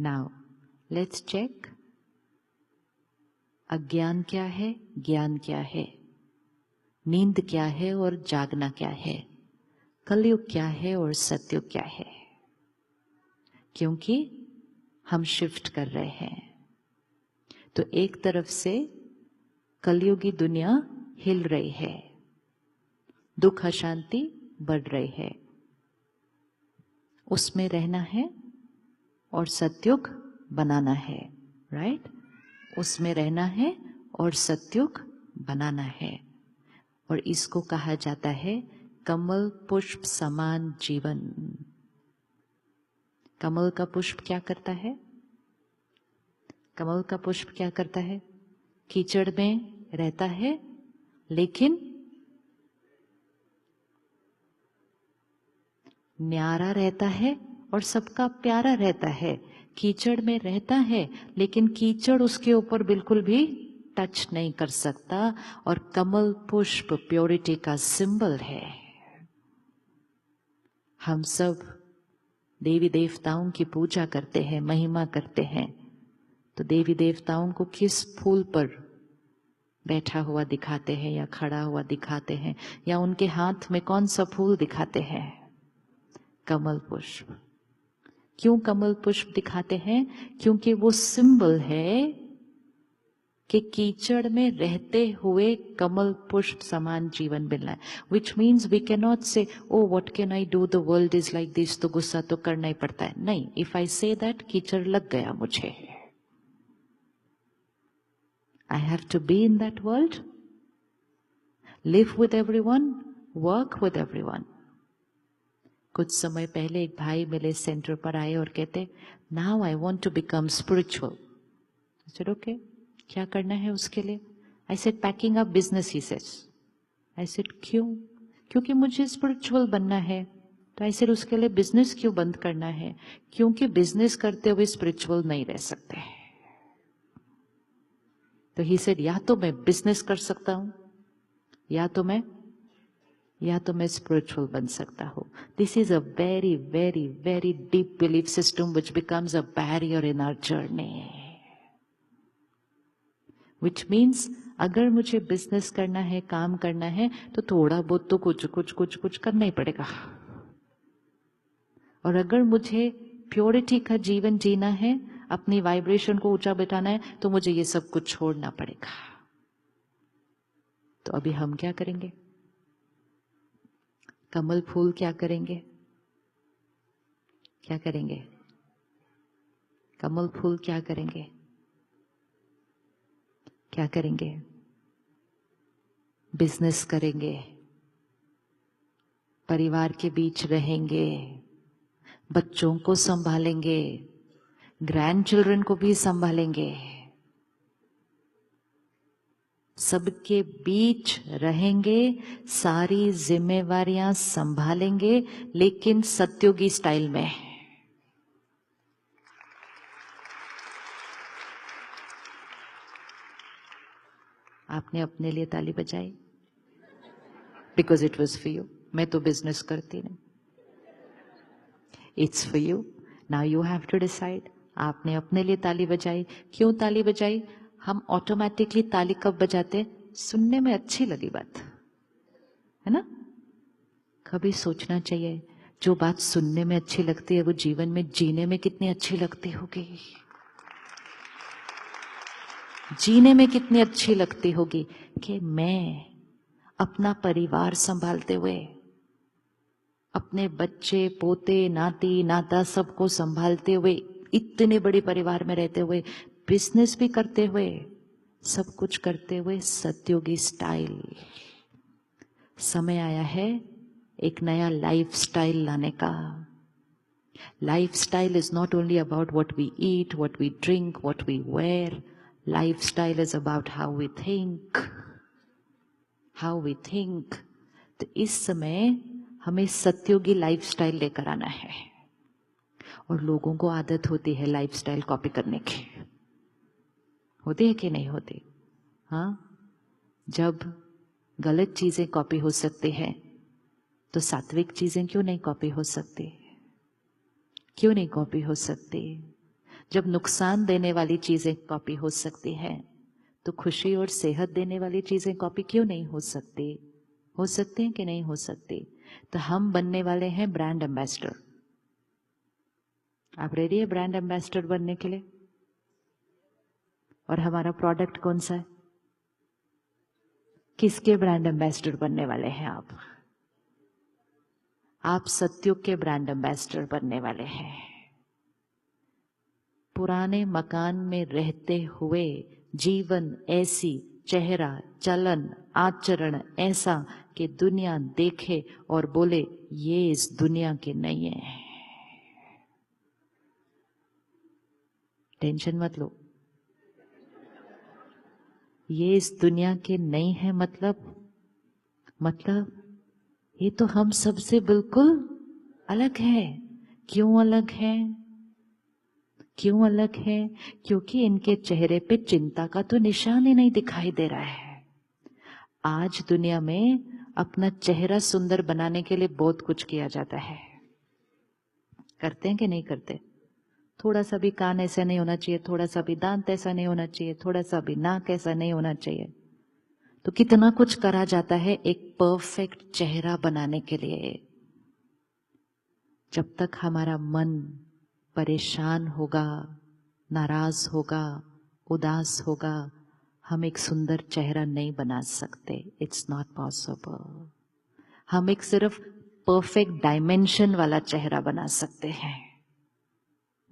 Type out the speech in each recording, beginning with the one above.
Now let's check, अज्ञान क्या है, ज्ञान क्या है, नींद क्या है और जागना क्या है, कलयुग क्या है और सतयुग क्या है। क्योंकि हम शिफ्ट कर रहे हैं। तो एक तरफ से कलयुगी दुनिया हिल रही है, दुख अशांति बढ़ रही है, उसमें रहना है और सतयुग बनाना है, राइट? उसमें रहना है और सतयुग बनाना है। और इसको कहा जाता है कमल पुष्प समान जीवन। कमल का पुष्प क्या करता है? कमल का पुष्प क्या करता है? कीचड़ में रहता है लेकिन न्यारा रहता है और सबका प्यारा रहता है। कीचड़ में रहता है लेकिन कीचड़ उसके ऊपर बिल्कुल भी टच नहीं कर सकता। और कमल पुष्प प्योरिटी का सिंबल है। हम सब देवी देवताओं की पूजा करते हैं, महिमा करते हैं, तो देवी देवताओं को किस फूल पर बैठा हुआ दिखाते हैं या खड़ा हुआ दिखाते हैं, या उनके हाथ में कौन सा फूल दिखाते हैं? कमल पुष्प। क्यों कमल पुष्प दिखाते हैं? क्योंकि वो सिंबल है कि कीचड़ में रहते हुए कमल पुष्प समान जीवन मिलना है। Which means we can not say oh what can I do, the world is like this, तो गुस्सा तो करना ही पड़ता है। नहीं, इफ आई से दैट कीचड़ लग गया मुझे, I have to be in that world, live with everyone, work with everyone. कुछ समय पहले एक भाई मेरे सेंटर पर आए और कहते, now I want to become spiritual. I said, okay, क्या करना है उसके लिए? I said, packing up business, he says. I said, क्यों? क्योंकि मुझे spiritual बनना है। तो I said, उसके लिए business क्यों बंद करना है? क्योंकि business करते हुए spiritual नहीं रह सकते। तो ही सेड, या तो मैं बिजनेस कर सकता हूं या तो मैं स्पिरिचुअल बन सकता हूं। This is a very very very deep belief system which becomes a barrier in our journey. Which means अगर मुझे बिजनेस करना है, काम करना है, तो थोड़ा बहुत तो कुछ करना ही पड़ेगा। और अगर मुझे प्योरिटी का जीवन जीना है, अपनी वाइब्रेशन को ऊंचा बैठाना है, तो मुझे ये सब कुछ छोड़ना पड़ेगा। तो अभी हम क्या करेंगे? कमल फूल क्या करेंगे? क्या करेंगे? कमल फूल क्या करेंगे? क्या करेंगे? बिजनेस करेंगे, परिवार के बीच रहेंगे, बच्चों को संभालेंगे, ग्रैंड चिल्ड्रन को भी संभालेंगे, सबके बीच रहेंगे, सारी जिम्मेवारियां संभालेंगे, लेकिन सत्युगी स्टाइल में। आपने अपने लिए ताली बजाई, because it was for you. मैं तो बिजनेस करती नहीं, it's for you. Now you have to decide. आपने अपने लिए ताली बजाई। क्यों ताली बजाई? हम ऑटोमेटिकली ताली कब बजाते? सुनने में अच्छी लगी बात, है ना? कभी सोचना चाहिए, जो बात सुनने में अच्छी लगती है वो जीवन में जीने में कितनी अच्छी लगती होगी। जीने में कितनी अच्छी लगती होगी कि मैं अपना परिवार संभालते हुए, अपने बच्चे पोते नाती नाता सबको संभालते हुए, इतने बड़े परिवार में रहते हुए, बिजनेस भी करते हुए, सब कुछ करते हुए सत्योगी स्टाइल। समय आया है एक नया लाइफस्टाइल लाने का। Lifestyle is not only about what we eat, what we drink, what we wear. Lifestyle is about how we think, how we think. तो इस समय हमें सत्योगी लाइफस्टाइल लेकर आना है। और लोगों को आदत होती है लाइफस्टाइल कॉपी करने की, होती है कि नहीं होती? हाँ, जब गलत चीजें कॉपी हो सकती हैं, तो सात्विक चीजें क्यों नहीं कॉपी हो सकती? क्यों नहीं कॉपी हो सकती? जब नुकसान देने वाली चीजें कॉपी हो सकती है, तो खुशी और सेहत देने वाली चीजें कॉपी क्यों नहीं हो सकती? हो सकती हैं कि नहीं हो सकती? तो हम बनने वाले हैं ब्रांड एम्बेसडर। आप रेडी है ब्रांड एम्बेसडर बनने के लिए? और हमारा प्रोडक्ट कौन सा है? किसके ब्रांड एम्बेसडर बनने वाले हैं आप? आप सत्युग के ब्रांड एम्बेसडर बनने वाले हैं। पुराने मकान में रहते हुए जीवन ऐसी, चेहरा, चलन, आचरण ऐसा कि दुनिया देखे और बोले ये इस दुनिया के नहीं है। टेंशन मत लो। ये इस दुनिया के नहीं है मतलब ये तो हम सबसे बिल्कुल अलग है। क्यों अलग है? क्यों अलग है? क्योंकि इनके चेहरे पे चिंता का तो निशान ही नहीं दिखाई दे रहा है। आज दुनिया में अपना चेहरा सुंदर बनाने के लिए बहुत कुछ किया जाता है। करते हैं कि नहीं करते? थोड़ा सा भी कान ऐसा नहीं होना चाहिए, थोड़ा सा भी दांत ऐसा नहीं होना चाहिए, थोड़ा सा भी नाक ऐसा नहीं होना चाहिए। तो कितना कुछ करा जाता है एक परफेक्ट चेहरा बनाने के लिए। जब तक हमारा मन परेशान होगा, नाराज होगा, उदास होगा, हम एक सुंदर चेहरा नहीं बना सकते। It's not possible. हम एक सिर्फ परफेक्ट डायमेंशन वाला चेहरा बना सकते हैं।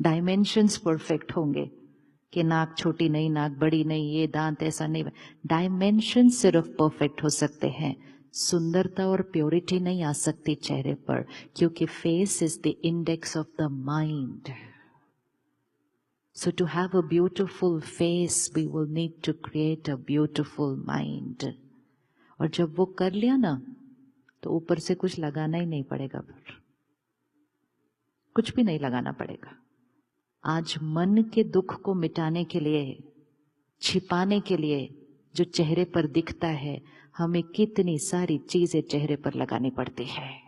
डायमेंशंस परफेक्ट होंगे कि नाक छोटी नहीं, नाक बड़ी नहीं, ये दांत ऐसा नहीं। डायमेंशन सिर्फ परफेक्ट हो सकते हैं। सुंदरता और प्योरिटी नहीं आ सकती चेहरे पर, क्योंकि face is the index of the mind. So to have a beautiful face, we will need to create a beautiful mind. और जब वो कर लिया ना, तो ऊपर से कुछ लगाना ही नहीं पड़ेगा, फिर कुछ भी नहीं लगाना पड़ेगा। आज मन के दुख को मिटाने के लिए, छिपाने के लिए जो चेहरे पर दिखता है, हमें कितनी सारी चीजें चेहरे पर लगानी पड़ती है।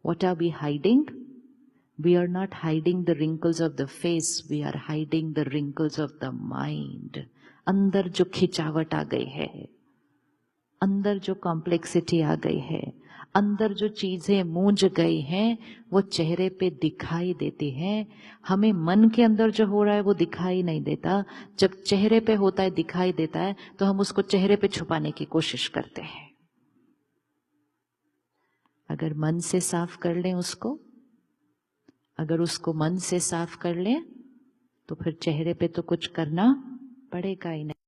What are we hiding? We are not hiding the wrinkles of the face, we are hiding the wrinkles of the mind. अंदर जो खिंचावट आ गई है, अंदर जो कॉम्प्लेक्सिटी आ गई है, अंदर जो चीजें मूंझ गई हैं, वो चेहरे पे दिखाई देती हैं। हमें मन के अंदर जो हो रहा है वो दिखाई नहीं देता। जब चेहरे पे होता है, दिखाई देता है, तो हम उसको चेहरे पे छुपाने की कोशिश करते हैं। अगर मन से साफ कर लें उसको, अगर उसको मन से साफ कर लें, तो फिर चेहरे पे तो कुछ करना पड़ेगा ही नहीं।